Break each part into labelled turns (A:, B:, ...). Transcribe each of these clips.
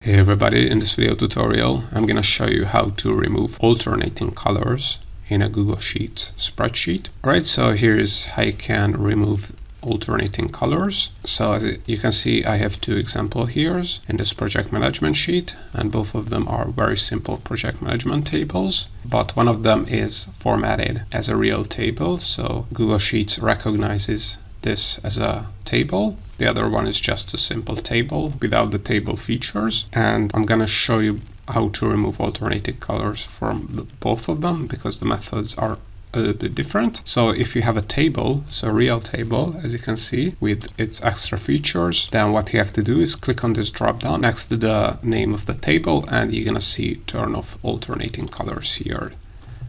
A: Hey everybody, in this video tutorial I'm going to show you how to remove alternating colors in a Google Sheets spreadsheet. Alright, so here's how you can remove alternating colors. So as you can see, I have two examples here in this project management sheet, and both of them are very simple project management tables, but one of them is formatted as a real table, so Google Sheets recognizes this as a table. The other one is just a simple table without the table features, and I'm gonna show you how to remove alternating colors from both of them because the methods are a little bit different. So if you have a table, so a real table, as you can see, with its extra features, then what you have to do is click on this drop down next to the name of the table, and you're gonna see turn off alternating colors here.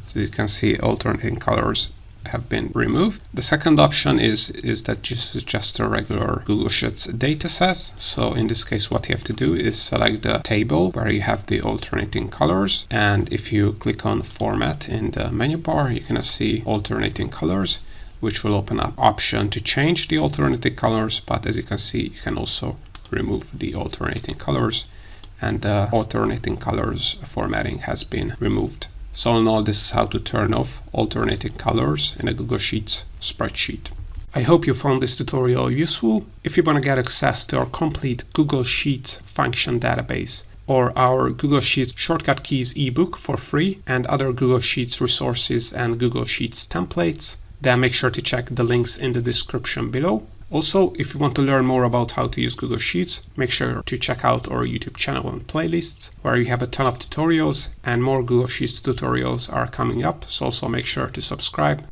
A: So you can see alternating colors have been removed. The second option is that this is just a regular Google Sheets dataset. So in this case, what you have to do is select the table where you have the alternating colors, and if you click on format in the menu bar, you're gonna see alternating colors, which will open up option to change the alternating colors. But as you can see, you can also remove the alternating colors, and the alternating colors formatting has been removed. So all in all, this is how to turn off alternating colors in a Google Sheets spreadsheet. I hope you found this tutorial useful. If you want to get access to our complete Google Sheets function database or our Google Sheets shortcut keys ebook for free and other Google Sheets resources and Google Sheets templates, then make sure to check the links in the description below. Also, if you want to learn more about how to use Google Sheets, make sure to check out our YouTube channel and playlists, where you have a ton of tutorials, and more Google Sheets tutorials are coming up, so also make sure to subscribe.